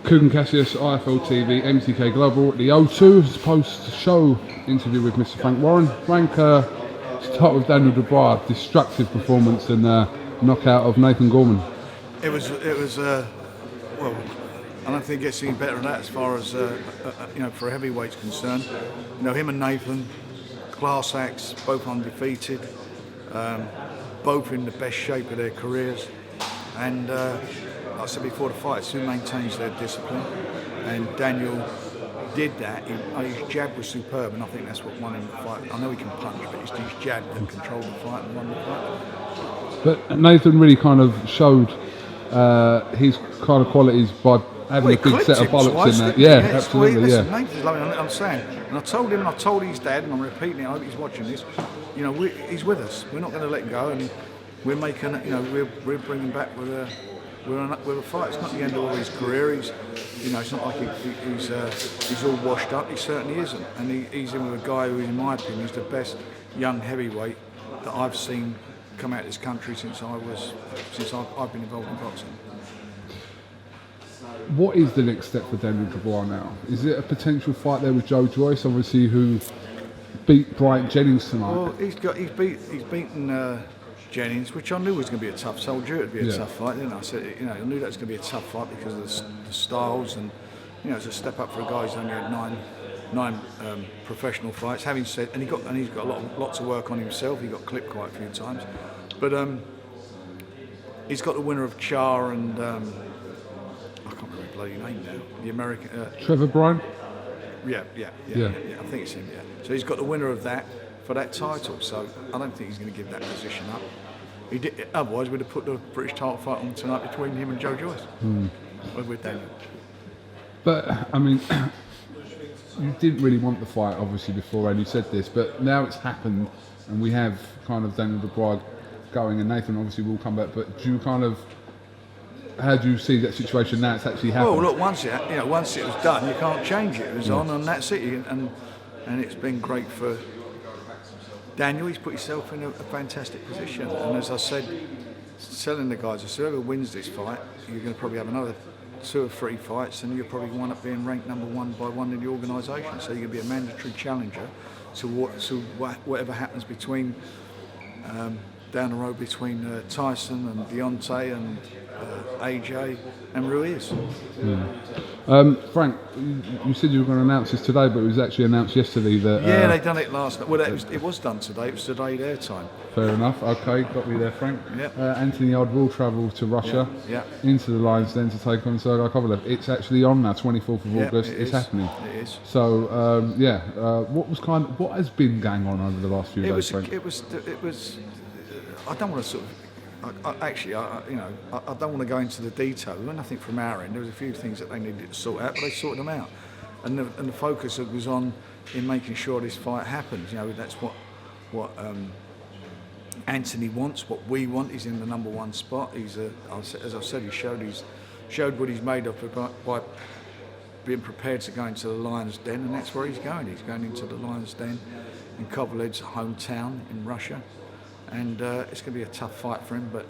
KUGAN, CASSIUS, IFL TV, MTK Global at the O2 post-show interview with Mr. Frank Warren. Frank, start with Daniel Dubois, destructive performance and knockout of Nathan Gorman. It was well, I don't think it gets any better than that as far as for heavyweights concerned. You know, him and Nathan, class acts, both undefeated, both in the best shape of their careers, and like I said before the fight, it's who maintains their discipline, and Daniel did that. His jab was superb, and I think that's what won him the fight. I know he can punch, but it's his jab that controlled the fight and won the fight. But Nathan really kind of showed his kind of qualities by having a big set of bollocks in there. Yeah, absolutely. Listen, Nathan's loving it, I'm saying, and I told him, and I told his dad, and I'm repeating it. I hope he's watching this. You know, he's with us. We're not going to let him go, and we're making, we're bringing back with a fight. It's not the end of all his career. It's not like he's all washed up. He certainly isn't, and he's in with a guy who, in my opinion, is the best young heavyweight that I've seen come out of this country since I've been involved in boxing. What is the next step for Daniel Dubois now? Is it a potential fight there with Joyce, obviously, who beat Bryant Jennings tonight? Well, he's beaten Jennings, which I knew was going to be a tough. So I knew it would be a tough fight, didn't I? So, I knew that was going to be a tough fight because of the styles, and it's a step up for a guy who's only had nine professional fights. Having said, and he's got lots of work on himself. He got clipped quite a few times, but he's got the winner of Char and I can't remember his bloody name now. The American Trevor Bryan. Yeah. I think it's him. Yeah. So he's got the winner of that for that title. So I don't think he's going to give that position up. He did. Otherwise, we'd have put the British title fight on tonight between him and Joyce. With Daniel. But I mean, you didn't really want the fight, obviously, before, and you said this, but now it's happened, and we have kind of Daniel Dubois going, and Nathan obviously will come back. But do you how do you see that situation now? It's actually happened. Well, look, once it was done, you can't change it. It was on, and that's it. And it's been great for Daniel. He's put himself in a fantastic position. And as I said, telling the guys, whoever wins this fight, you're going to probably have another 2 or 3 fights, and you'll probably wind up being ranked number 1 by one in the organisation. So you're going to be a mandatory challenger to whatever happens between down the road between Tyson and Deontay and AJ and Ruiz. Frank, you said you were going to announce this today, but it was actually announced yesterday that... Yeah, they done it last night. Well, it was done today. It was today their time. Fair enough. Okay, got me there, Frank. Yep. Anthony Yarde will travel to Russia, into the Lions Den to take on Yarde-Kovalev. It's actually on now, 24th of August. It's happening. It is. So, what has been going on over the last few days, Frank? It was. I don't want to sort of. I don't want to go into the detail. There was nothing from our end. There was a few things that they needed to sort out, but they sorted them out. And the focus was on in making sure this fight happens. That's what Anthony wants. What we want. He's in the number 1 spot. As I said, he showed what he's made of by being prepared to go into the Lions Den, and that's where he's going. He's going into the Lions Den in Kovalev's hometown in Russia. And it's going to be a tough fight for him, but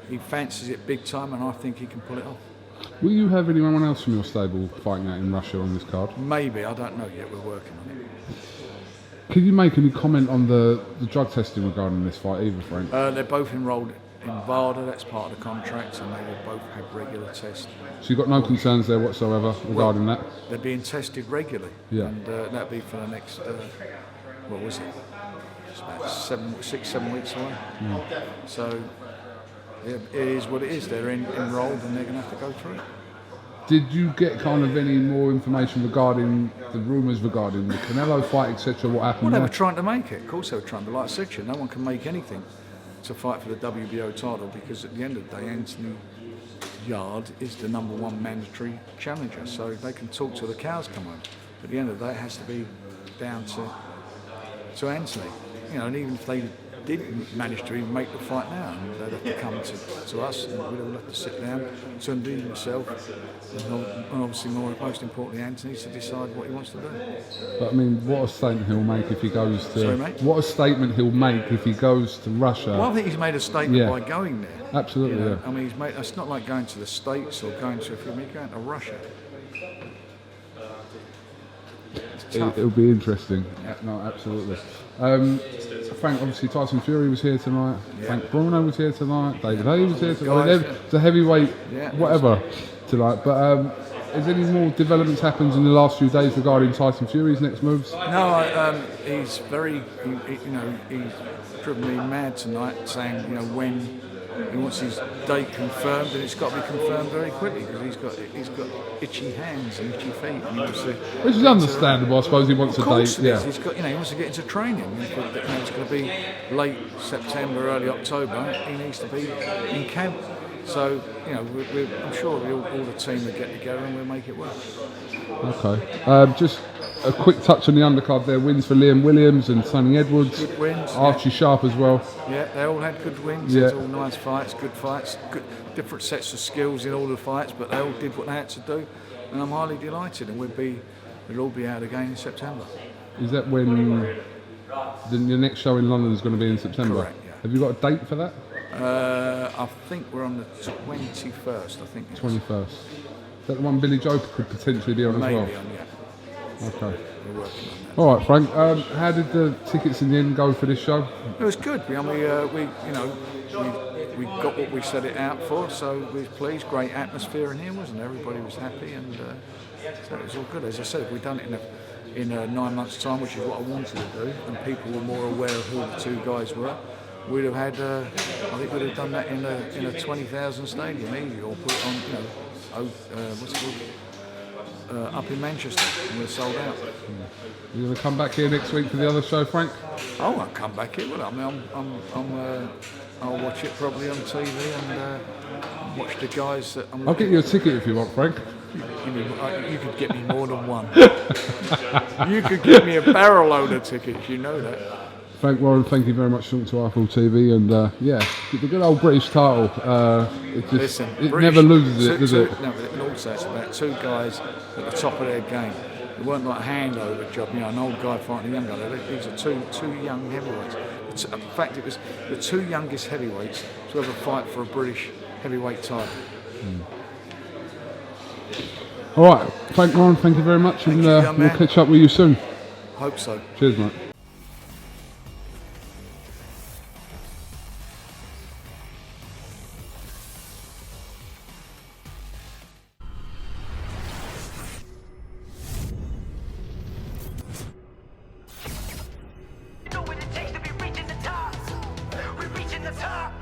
he fancies it big time, and I think he can pull it off. Will you have anyone else from your stable fighting out in Russia on this card? Maybe, I don't know yet. We're working on it. Can you make any comment on the drug testing regarding this fight either, Frank? They're both enrolled in VADA, that's part of the contract, and they will both have regular tests. So you've got no concerns there whatsoever regarding that? They're being tested regularly, and that'll be for the next, what was it? It's about 6-7 weeks away. So it is what it is. They're enrolled and they're going to have to go through it. Did you get kind of any more information regarding the rumours regarding the Canelo fight, etc.? What happened? Well, they were trying to make it. Of course, they were trying to. Like I said, no one can make anything to fight for the WBO title because at the end of the day, Anthony Yarde is the number 1 mandatory challenger. So they can talk till the cows come home. But at the end of the day, it has to be down to Anthony. And even if they did manage to even make the fight now, they'd have to come to us, and we'd all have to sit down, Tundi, myself, and obviously most importantly Anthony, to decide what he wants to do. But I mean, what a statement he'll make if he goes to... Sorry, mate? What a statement he'll make if he goes to Russia. Well, I think he's made a statement by going there. Absolutely, I mean, it's not like going to the States or going to... If you're going to Russia, it'll be interesting. Yeah. No, absolutely. Frank, obviously Tyson Fury was here tonight. Yeah. Frank Bruno was here tonight. David Hay was here tonight. It's a heavyweight, whatever, tonight. But has any more developments happened in the last few days regarding Tyson Fury's next moves? No, he's very, he's driven me mad tonight, saying, when he wants his date confirmed, and it's got to be confirmed very quickly because he's got itchy hands and itchy feet, and he wants to. Which is understandable, I suppose. He wants a date. Yeah, he's got. He wants to get into training. It's going to be late September, early October. He needs to be in camp. So, I'm sure all the team will get together and we'll make it work. Okay. Just a quick touch on the undercard there. Wins for Liam Williams and Sonny Edwards. Good wins. Archie Sharp as well. Yeah, they all had good wins. Yeah. It was all nice fights, good fights. Good, different sets of skills in all the fights, but they all did what they had to do. And I'm highly delighted, and we'll all be out again in September. Is that when the next show in London is going to be in September? Correct, yeah. Have you got a date for that? I think we're on the 21st. I think. 21st. Is that the one Billy Joe could potentially be on as well? Maybe on, yeah. Okay. We're working on that. All right, Frank. How did the tickets in the end go for this show? It was good. We got what we set it out for, so we was pleased. Great atmosphere in here, wasn't it? Everybody was happy, and so it was all good. As I said, if we'd done it in 9 months' time, which is what I wanted to do, and people were more aware of who the two guys were, we'd have had. I think we'd have done that in a 20,000 stadium easy, or put it on, what's it called? Up in Manchester, and we're sold out. You going to come back here next week for the other show, Frank? I won't come back here. Well, I mean, I'll watch it probably on TV and watch the guys that I'm. I'll get you a ticket if you want, Frank. You could get me more than one. You could give me a barrel load of tickets. You know that. Frank Warren, thank you very much for talking to Eiffel TV, and the good old British title. It never loses it, does it? No, but also it's about two guys at the top of their game. It weren't like a handover job, an old guy fighting a young guy. These are two young heavyweights. In fact, it was the two youngest heavyweights to ever fight for a British heavyweight title. All right, Frank Warren, thank you very much, and we'll catch up with you soon. Hope so. Cheers, mate. Know what it takes to be reaching the top. We're reaching the top.